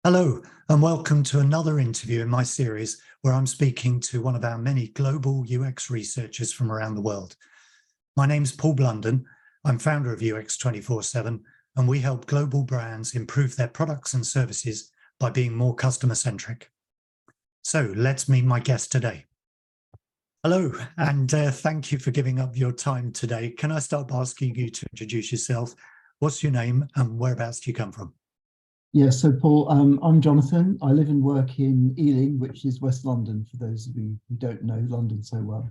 Hello, and welcome to another interview in my series where I'm speaking to one of our many global UX researchers from around the world. My name's Paul Blunden. I'm founder of UX247, and we help global brands improve their products and services by being more customer-centric. So let's meet my guest today. Hello, and thank you for giving up your time today. Can I start by asking you to introduce yourself? What's your name and whereabouts do you come from? Yeah, so Paul, I'm Jonathan. I live and work in Ealing, which is West London, for those of you who don't know London so well.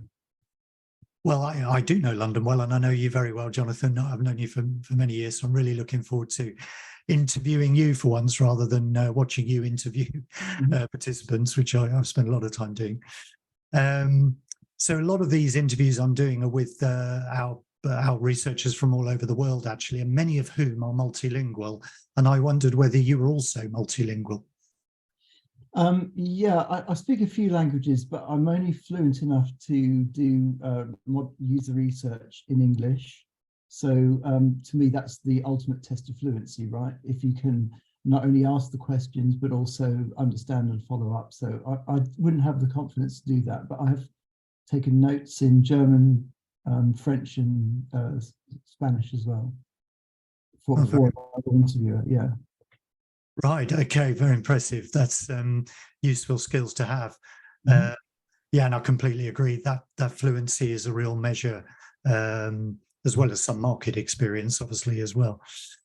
Well, I do know London well, and I know you very well, Jonathan. I've known you for many years, so I'm really looking forward to interviewing you for once rather than watching you interview participants, which I've spent a lot of time doing. So a lot of these interviews I'm doing are with our researchers from all over the world, actually, and many of whom are multilingual. And I wondered whether you were also multilingual. Yeah, I speak a few languages, but I'm only fluent enough to do user research in English. So to me, that's the ultimate test of fluency, right? If you can not only ask the questions, but also understand and follow up. So I wouldn't have the confidence to do that, but I have taken notes in German, French and Spanish as well for an interviewer, yeah. Right, okay, very impressive. That's useful skills to have. Yeah, and I completely agree that fluency is a real measure, as well as some market experience, obviously, as well.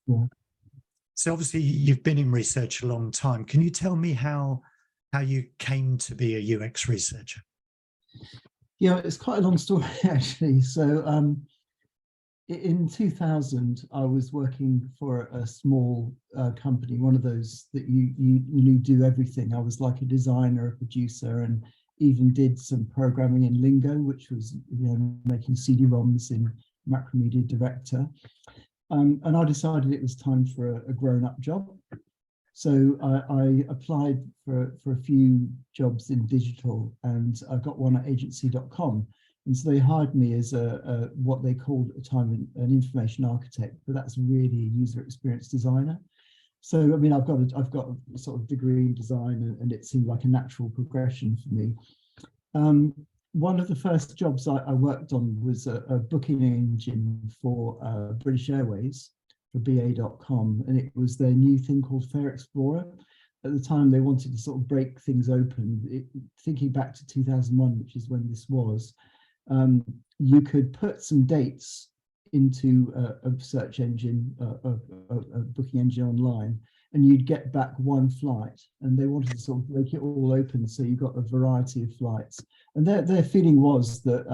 Yeah. So obviously you've been in research a long time. Can you tell me how you came to be a UX researcher? Yeah, it's quite a long story, actually. So in 2000, I was working for a small company, one of those that you do everything. I was like a designer, a producer, and even did some programming in Lingo, which was making CD-ROMs in Macromedia Director. And I decided it was time for a grown-up job. So I applied for a few jobs in digital, and I got one at agency.com. And so they hired me as what they called at the time an information architect, but that's really a user experience designer. So I mean, I've got a sort of degree in design, and it seemed like a natural progression for me. One of the first jobs I worked on was a booking engine for British Airways for BA.com, and it was their new thing called Fare Explorer. At the time, they wanted to sort of break things open. Thinking back to 2001, which is when this was, you could put some dates into a search engine, a booking engine online, and you'd get back one flight. And they wanted to sort of break it all open, so you got a variety of flights. And their feeling was that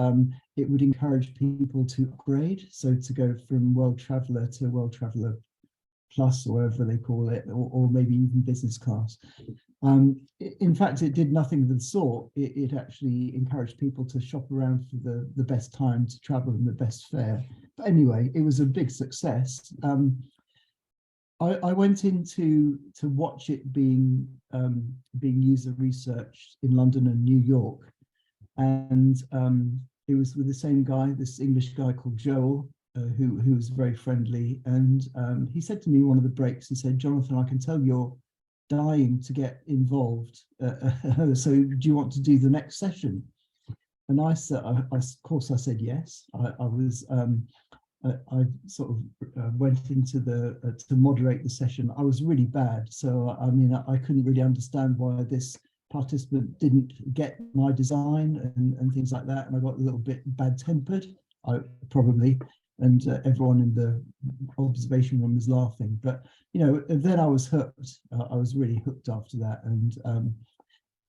it would encourage people to upgrade, so to go from World Traveller to World Traveller Plus, or whatever they call it, or maybe even business class. In fact, it did nothing of the sort. It actually encouraged people to shop around for the best time to travel and the best fare. But anyway, it was a big success. I went in to watch it being user researched in London and New York, and it was with the same guy, this English guy called Joel, who was very friendly, and he said to me one of the breaks, he said, "Jonathan, I can tell you're dying to get involved. So do you want to do the next session?" And I said, of course, I said yes. I sort of went into to moderate the session. I was really bad, so I mean, I couldn't really understand why this participant didn't get my design and things like that, and I got a little bit bad-tempered, probably. And everyone in the observation room was laughing. But, then I was hooked. I was really hooked after that. And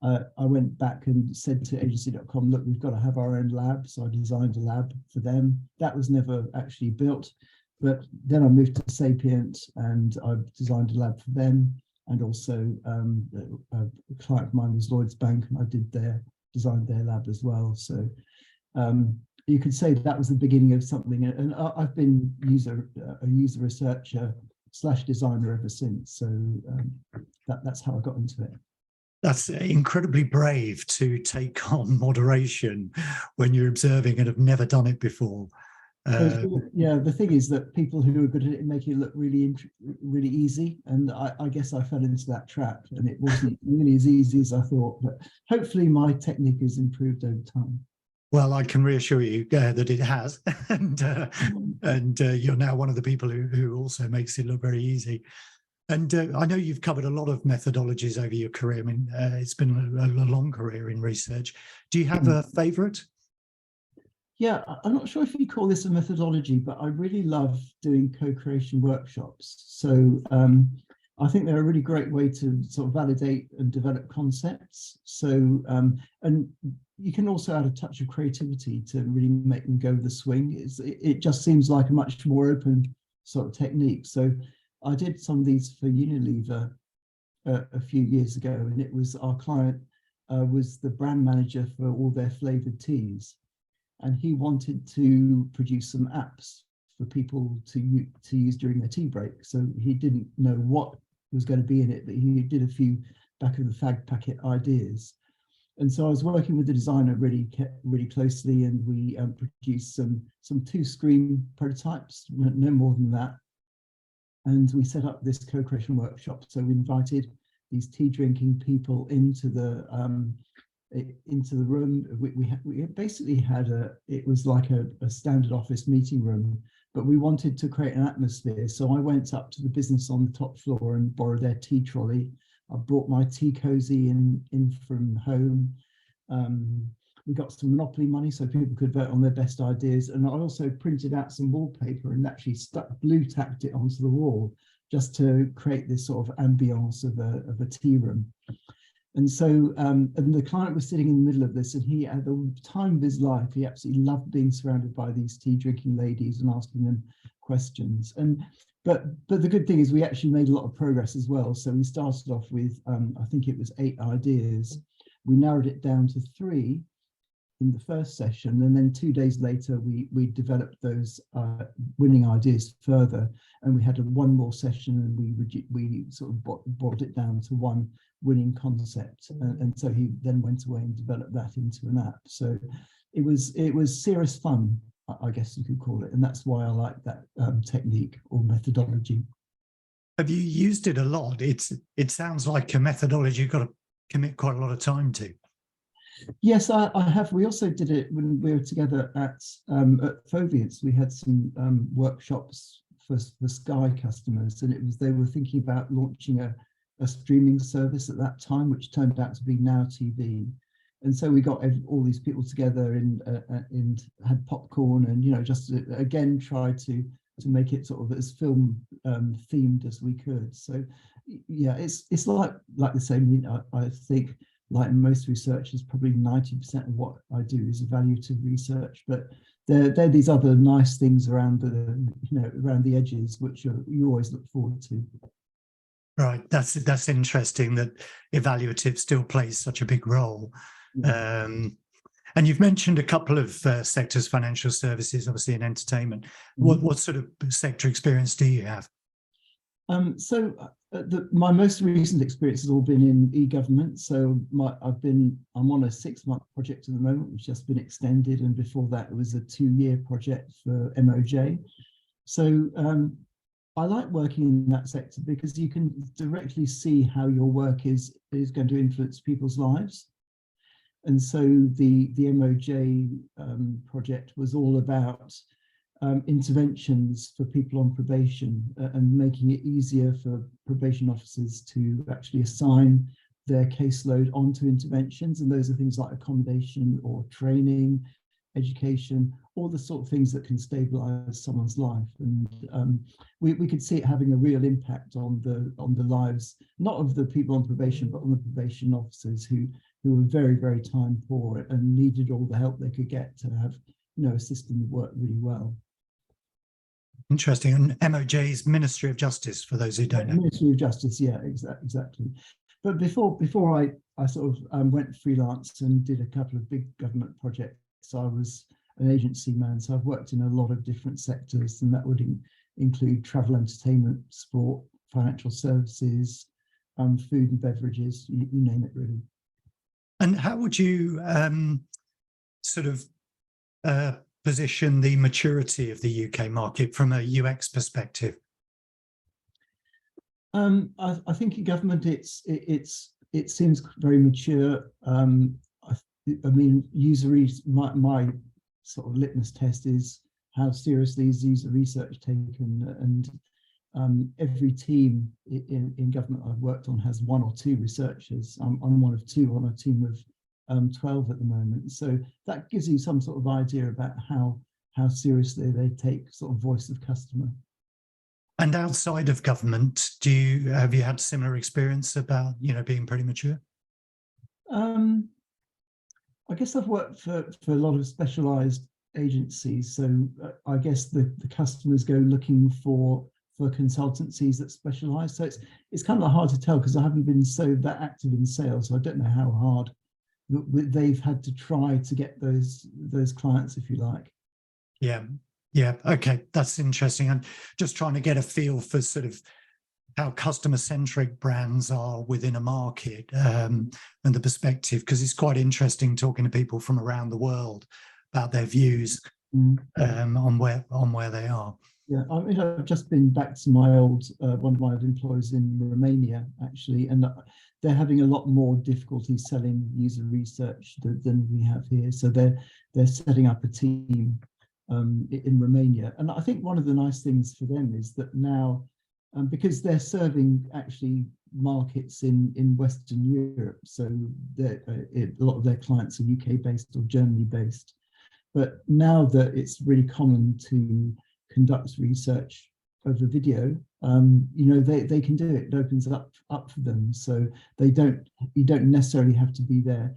I went back and said to agency.com, look, we've got to have our own lab. So I designed a lab for them. That was never actually built. But then I moved to Sapient, and I designed a lab for them. And also a client of mine was Lloyds Bank, and I designed their lab as well. So you could say that was the beginning of something, and I've been a user researcher / designer ever since. So that's how I got into it. That's incredibly brave to take on moderation when you're observing and have never done it before. Yeah, the thing is that people who are good at it make it look really easy, and I guess I fell into that trap, and it wasn't really as easy as I thought. But hopefully, my technique has improved over time. Well, I can reassure you that it has, and you're now one of the people who also makes it look very easy. And I know you've covered a lot of methodologies over your career. I mean, it's been a long career in research. Do you have a favourite? Yeah, I'm not sure if you call this a methodology, but I really love doing co-creation workshops. So I think they're a really great way to sort of validate and develop concepts. So, and you can also add a touch of creativity to really make them go the swing. It just seems like a much more open sort of technique. So I did some of these for Unilever a few years ago, and it was our client was the brand manager for all their flavored teas. And he wanted to produce some apps for people to use during their tea break. So he didn't know what was going to be in it, but he did a few back of the fag packet ideas. And so I was working with the designer really closely, and we produced some 2-screen prototypes, no more than that. And we set up this co-creation workshop. So we invited these tea drinking people into the room. We basically had it was like a standard office meeting room, but we wanted to create an atmosphere. So I went up to the business on the top floor and borrowed their tea trolley. I brought my tea cozy in from home. We got some Monopoly money so people could vote on their best ideas. And I also printed out some wallpaper and actually blue tacked it onto the wall just to create this sort of ambience of a tea room. And so, and the client was sitting in the middle of this, and he had the time of his life. He absolutely loved being surrounded by these tea drinking ladies and asking them questions. But the good thing is we actually made a lot of progress as well. So we started off with, I think it was 8 ideas. We narrowed it down to 3 in the first session, and then 2 days later we developed those winning ideas further, and we had one more session, and we sort of brought it down to 1 winning concept, and so he then went away and developed that into an app. So it was serious fun, I guess you could call it, and that's why I like that technique or methodology. Have you used it a lot? It sounds like a methodology you've got to commit quite a lot of time to. Yes, I have. We also did it when we were together at Foviance. We had some workshops for Sky customers, and they were thinking about launching a streaming service at that time, which turned out to be Now TV. And so we got all these people together and had popcorn, and just again tried to make it sort of as film themed as we could. So yeah, it's like the same. I think, like most researchers, probably 90% of what I do is evaluative research, but there are these other nice things around around the edges, which you always look forward to. Right, that's interesting that evaluative still plays such a big role. Yeah. And you've mentioned a couple of sectors: financial services, obviously, and entertainment. Mm-hmm. What sort of sector experience do you have? My most recent experience has all been in e-government. So I'm on a 6-month project at the moment, which has just been extended, and before that it was a 2-year project for MOJ. So I like working in that sector because you can directly see how your work is going to influence people's lives. And so the MOJ project was all about interventions for people on probation and making it easier for probation officers to actually assign their caseload onto interventions. And those are things like accommodation or training, education, all the sort of things that can stabilize someone's life. And we could see it having a real impact on the lives, not of the people on probation, but on the probation officers who were very, very time poor and needed all the help they could get to have a system that worked really well. Interesting. And MOJ's Ministry of Justice, for those who don't know. Ministry of Justice, yeah, exactly. But before I sort of went freelance and did a couple of big government projects, I was an agency man. So I've worked in a lot of different sectors, and that would include travel, entertainment, sport, financial services, food and beverages, you name it, really. And how would you sort of position the maturity of the UK market from a UX perspective? I think in government it seems very mature. I mean, my sort of litmus test is how seriously is user research taken, and every team in government I've worked on has one or two researchers. I'm one of two on a team of 12 at the moment, so that gives you some sort of idea about how seriously they take sort of voice of customer. And outside of government, have you had similar experience about being pretty mature? I guess I've worked for a lot of specialised agencies, so I guess the customers go looking for consultancies that specialise. So it's kind of hard to tell because I haven't been that active in sales, so I don't know how hard they've had to try to get those clients, if you like. Yeah, okay, that's interesting. I'm just trying to get a feel for sort of how customer-centric brands are within a market, and the perspective, because it's quite interesting talking to people from around the world about their views on where they are. Yeah, I mean, I've just been back to my old one of my employees in Romania, actually, and they're having a lot more difficulty selling user research than we have here. So they're setting up a team in Romania, and I think one of the nice things for them is that now, because they're serving actually markets in Western Europe, so a lot of their clients are UK based or Germany based, but now that it's really common to conduct research over video, they can do it. It opens up for them, so you don't necessarily have to be there.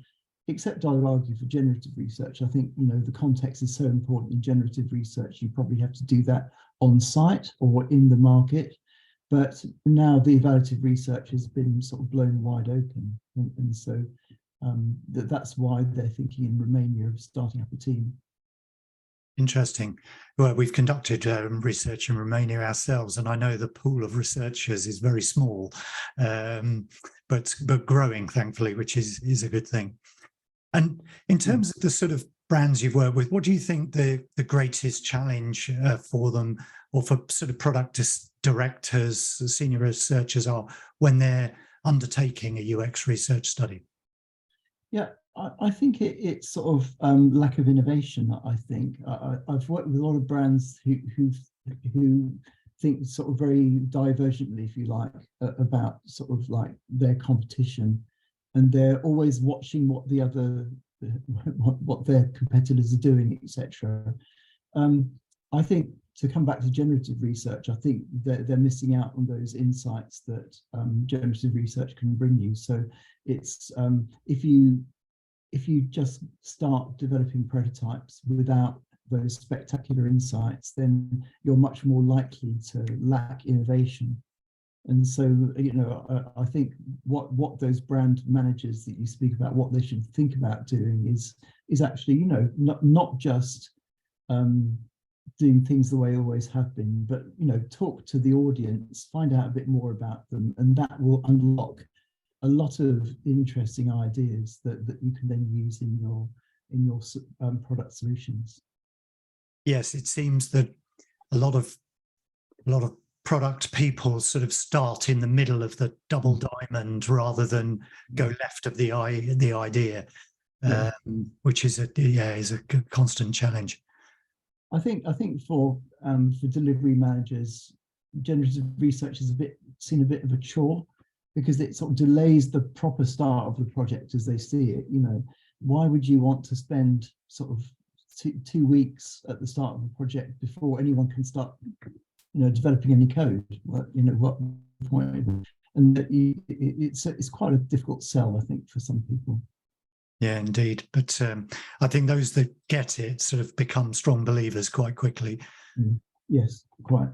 Except I would argue for generative research. I think the context is so important in generative research. You probably have to do that on site or in the market. But now the evaluative research has been sort of blown wide open, and so that's why they're thinking in Romania of starting up a team. Interesting. Well, we've conducted research in Romania ourselves, and I know the pool of researchers is very small, but growing, thankfully, which is a good thing. And in terms of the sort of brands you've worked with, what do you think the greatest challenge for them, or for sort of product directors, senior researchers, are when they're undertaking a UX research study? Yeah, I think it's sort of lack of innovation. I think I've worked with a lot of brands who think sort of very divergently, if you like, about sort of like their competition, and they're always watching what their competitors are doing, etc. I think, to come back to generative research, I think they're missing out on those insights that generative research can bring you. So it's if you just start developing prototypes without those spectacular insights, then you're much more likely to lack innovation. And so, I think what those brand managers that you speak about, what they should think about doing is actually, not just doing things the way they always have been, but talk to the audience, find out a bit more about them, and that will unlock a lot of interesting ideas that you can then use in your product solutions. Yes, it seems that a lot of product people sort of start in the middle of the double diamond rather than go left of the idea, which is a constant challenge. I think for delivery managers, generative research is seen a bit of a chore, because it sort of delays the proper start of the project as they see it. Why would you want to spend sort of 2 weeks at the start of a project before anyone can start developing any code? What point? And it's quite a difficult sell, I think, for some people. Yeah, indeed. But I think those that get it sort of become strong believers quite quickly. Yes, quite.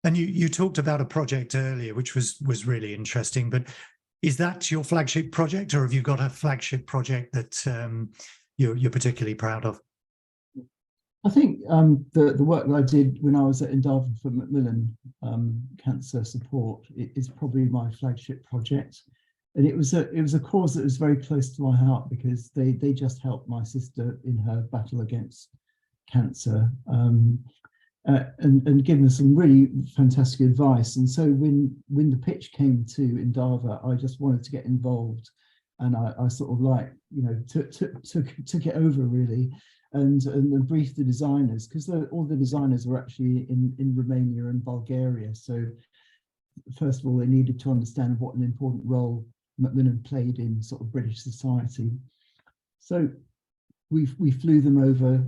And you talked about a project earlier, which was really interesting. But is that your flagship project, or have you got a flagship project that you're particularly proud of? I think the work that I did when I was at Endava for Macmillan Cancer Support is probably my flagship project, and it was a cause that was very close to my heart, because they just helped my sister in her battle against cancer, and given us some really fantastic advice. And so when the pitch came to Endava, I just wanted to get involved, and I sort of like, you know, took it over really, and briefed the designers, because all the designers were actually in Romania and Bulgaria. So first of all, they needed to understand what an important role Macmillan played in sort of British society. So we flew them over.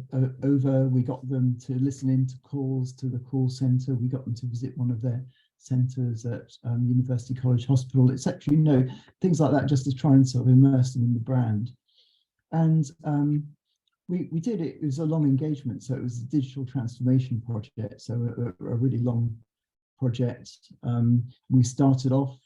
We got them to listen into calls to the call centre. We got them to visit one of their centres at University College Hospital, etc. You know, things like that, just to try and sort of immerse them in the brand. And we did it. It was a long engagement, so it was a digital transformation project. So a really long project. We started off.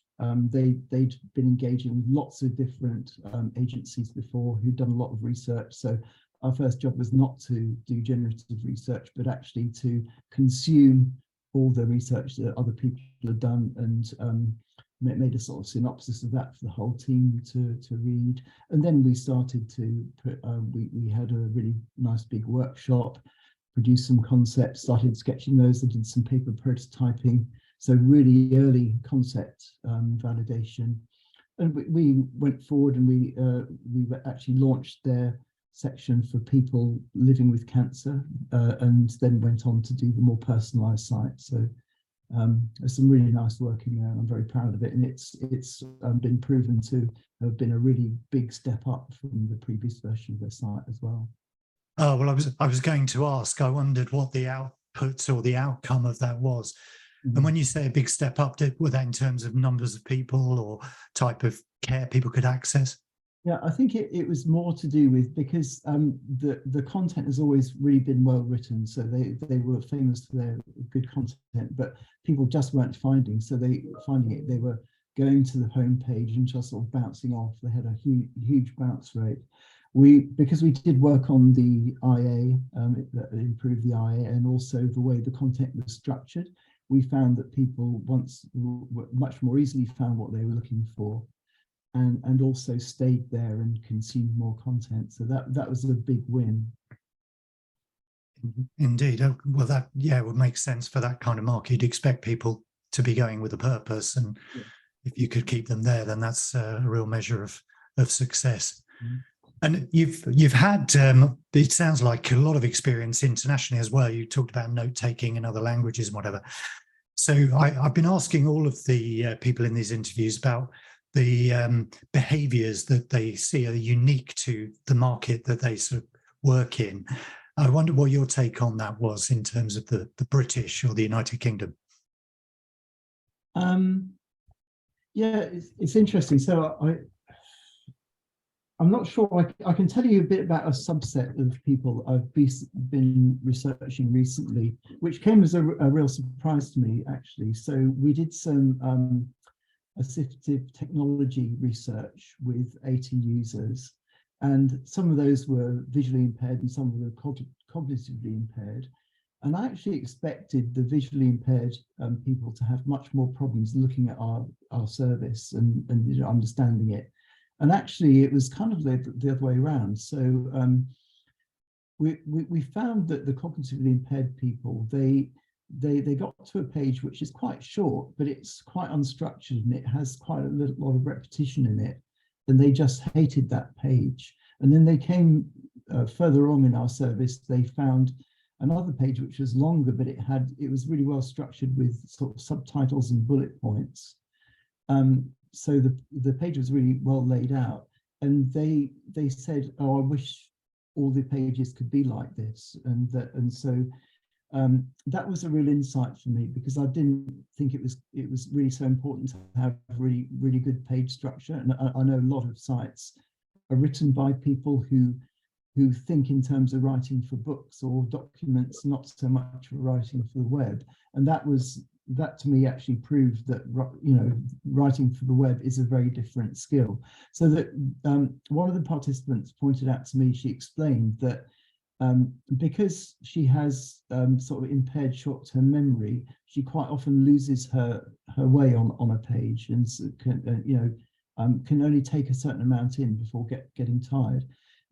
They'd been engaging with lots of different agencies before who'd done a lot of research. So our first job was not to do generative research, but actually to consume all the research that other people had done, and made a sort of synopsis of that for the whole team to read. And then we started to put, we had a really nice big workshop, produced some concepts, started sketching those, and did some paper prototyping. So really early concept validation, and we went forward, and we actually launched their section for people living with cancer, and then went on to do the more personalised site. So there's some really nice work in there, and I'm very proud of it. And it's been proven to have been a really big step up from the previous version of their site as well. Oh, well, I was going to ask. I wondered what the output or the outcome of that was. And when you say a big step up, were that in terms of numbers of people or type of care people could access? Yeah, I think it was more to do with, because the content has always really been well written. So they were famous for their good content, but people just weren't finding. So they were going to the homepage and just sort of bouncing off. They had a huge bounce rate. Because we did work on the IA, that improved the IA, and also the way the content was structured. We found that people much more easily found what they were looking for, and also stayed there and consumed more content. So that was a big win. Indeed. Well, that would make sense for that kind of market. You'd expect people to be going with a purpose, and if you could keep them there, then that's a real measure of success. Mm-hmm. And you've had, it sounds like, a lot of experience internationally as well. You talked about note taking in other languages and whatever. So I've been asking all of the people in these interviews about the behaviours that they see are unique to the market that they sort of work in. I wonder what your take on that was in terms of the British or the United Kingdom. Yeah, it's interesting. So I'm not sure. I can tell you a bit about a subset of people I've been researching recently, which came as a real surprise to me, actually. So we did some assistive technology research with 80 users, and some of those were visually impaired and some were cognitively impaired. And I actually expected the visually impaired people to have much more problems looking at our service and you know, understanding it. And actually, it was kind of the other way around. So we found that the cognitively impaired people, they got to a page which is quite short, but it's quite unstructured and it has quite a lot of repetition in it. And they just hated that page. And then they came further on in our service. They found another page which was longer, but it was really well structured with sort of subtitles and bullet points. So the page was really well laid out, and they said, "Oh, I wish all the pages could be like this," and so that was a real insight for me, because I didn't think it was really so important to have really good page structure. And I know a lot of sites are written by people who think in terms of writing for books or documents, not so much for writing for the web, and that to me actually proved that, you know, writing for the web is a very different skill. So that one of the participants pointed out to me, she explained that because she has sort of impaired short-term memory, she quite often loses her way on a page, and can only take a certain amount in before getting tired.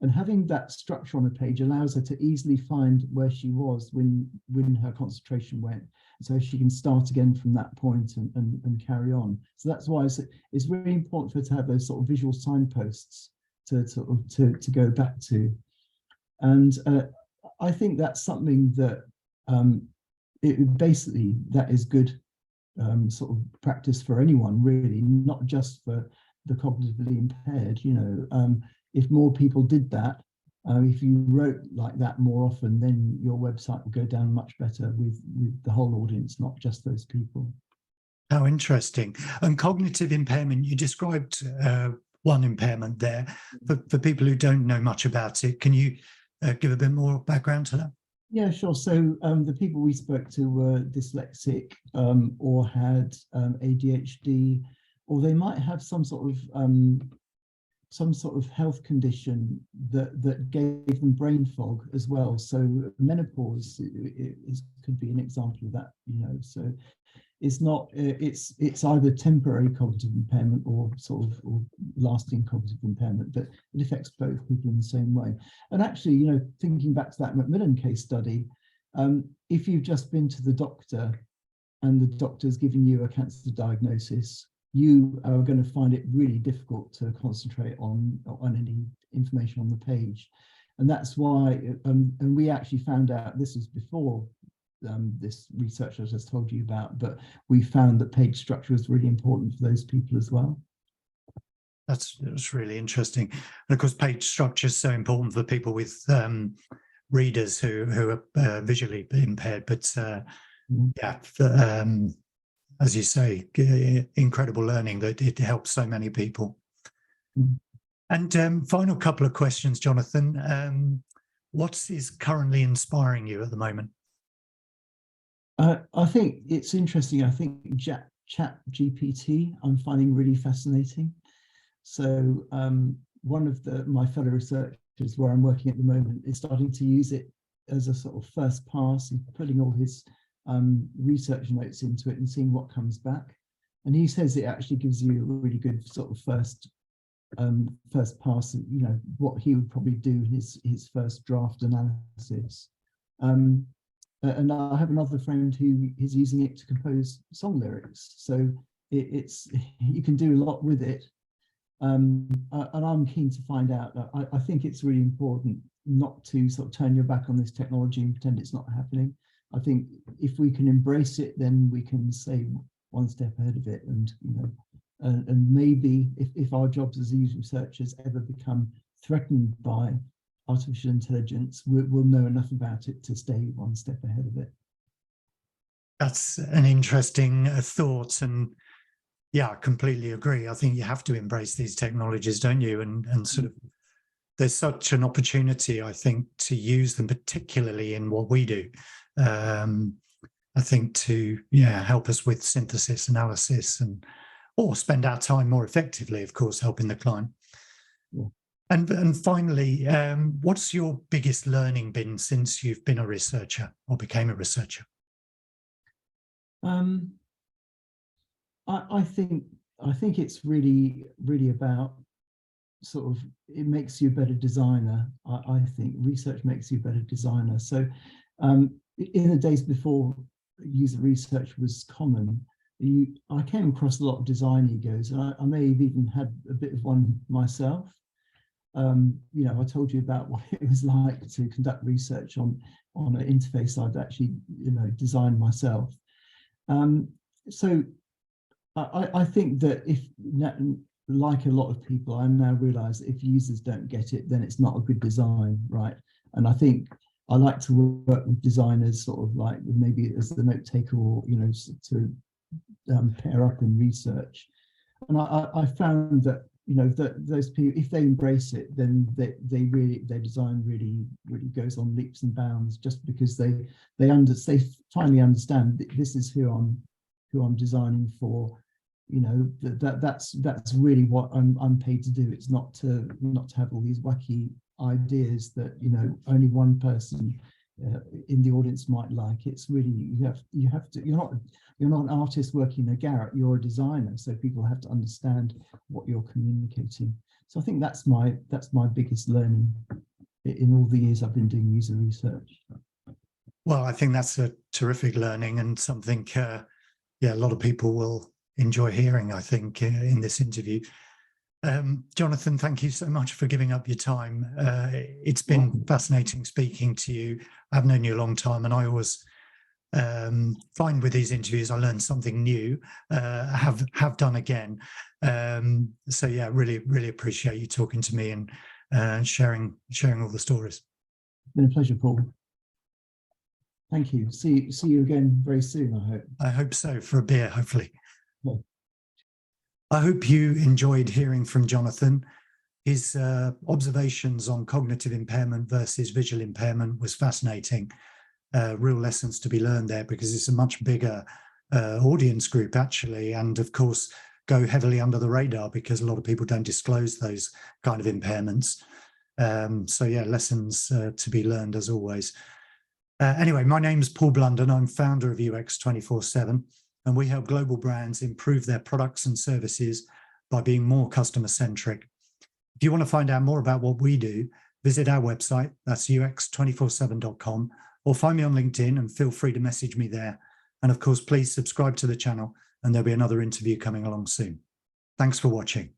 And having that structure on a page allows her to easily find where she was when her concentration went. So she can start again from that point and carry on. So that's why it's really important for her to have those sort of visual signposts to go back to. And I think that's something that basically that is good sort of practice for anyone, really, not just for the cognitively impaired. If more people did that, if you wrote like that more often, then your website will go down much better with the whole audience, not just those people. How interesting. And cognitive impairment, you described one impairment there. For people who don't know much about it, can you give a bit more background to that? Yeah, sure. So the people we spoke to were dyslexic or had ADHD, or they might have some sort of health condition that gave them brain fog as well. So menopause could be an example of that. So it's not it's either temporary cognitive impairment or or lasting cognitive impairment, but it affects both people in the same way. And actually, thinking back to that Macmillan case study, if you've just been to the doctor and the doctor's giving you a cancer diagnosis, you are going to find it really difficult to concentrate on any information on the page. And that's why, and we actually found out, this was before this research I just told you about, but we found that page structure is really important for those people as well. That's really interesting. And of course, page structure is so important for people with readers who are visually impaired. But as you say, incredible learning that it helps so many people. And final couple of questions, Jonathan. What is currently inspiring you at the moment? I think it's interesting. I think Chat GPT I'm finding really fascinating. So one of my fellow researchers where I'm working at the moment is starting to use it as a sort of first pass and putting all his research notes into it and seeing what comes back. And he says it actually gives you a really good sort of first pass, what he would probably do in his first draft analysis. And I have another friend who is using it to compose song lyrics. So you can do a lot with it. And I'm keen to find out. I think it's really important not to sort of turn your back on this technology and pretend it's not happening. I think if we can embrace it, then we can stay one step ahead of it. And and maybe if our jobs as these researchers ever become threatened by artificial intelligence, we'll know enough about it to stay one step ahead of it. That's an interesting thought, and yeah, I completely agree. I think you have to embrace these technologies, don't you? And sort of, there's such an opportunity, I think, to use them, particularly in what we do. I think to help us with synthesis, analysis, or spend our time more effectively, of course, helping the client. Yeah. And finally, what's your biggest learning been since you've been a researcher or became a researcher? I think it's really about sort of, it makes you a better designer. I think research makes you a better designer. So in the days before user research was common, I came across a lot of design egos, and I may have even had a bit of one myself. I told you about what it was like to conduct research on an interface I'd actually designed myself. So I think that if, like a lot of people, I now realise that if users don't get it, then it's not a good design, right? And I think I like to work with designers, sort of like maybe as the note taker, or to pair up in research. And I found that that those people, if they embrace it, then their design really goes on leaps and bounds, just because they finally understand that this is who I'm designing for. That's really what I'm paid to do. It's not to have all these wacky ideas that only one person in the audience might like. It's really, you have to, you're not an artist working in a garret, you're a designer, so people have to understand what you're communicating. So I think that's my biggest learning in all the years I've been doing user research. Well, I think that's a terrific learning, and something yeah, a lot of people will enjoy hearing, I think, in this interview. Jonathan, thank you so much for giving up your time. It's been fascinating speaking to you. I've known you a long time, and I always find with these interviews I learn something new, have done again. So yeah, really appreciate you talking to me and sharing all the stories. It's been a pleasure, Paul. Thank you. See you again very soon, I hope. I hope so, for a beer, hopefully. Yeah. I hope you enjoyed hearing from Jonathan. His observations on cognitive impairment versus visual impairment was fascinating. Real lessons to be learned there, because it's a much bigger audience group, actually, and of course go heavily under the radar because a lot of people don't disclose those kind of impairments. So yeah, lessons to be learned as always. Anyway, my name's Paul Blunden. I'm founder of UX247, and we help global brands improve their products and services by being more customer-centric. If you want to find out more about what we do, visit our website, that's ux247.com, or find me on LinkedIn and feel free to message me there. And of course, please subscribe to the channel, and there'll be another interview coming along soon. Thanks for watching.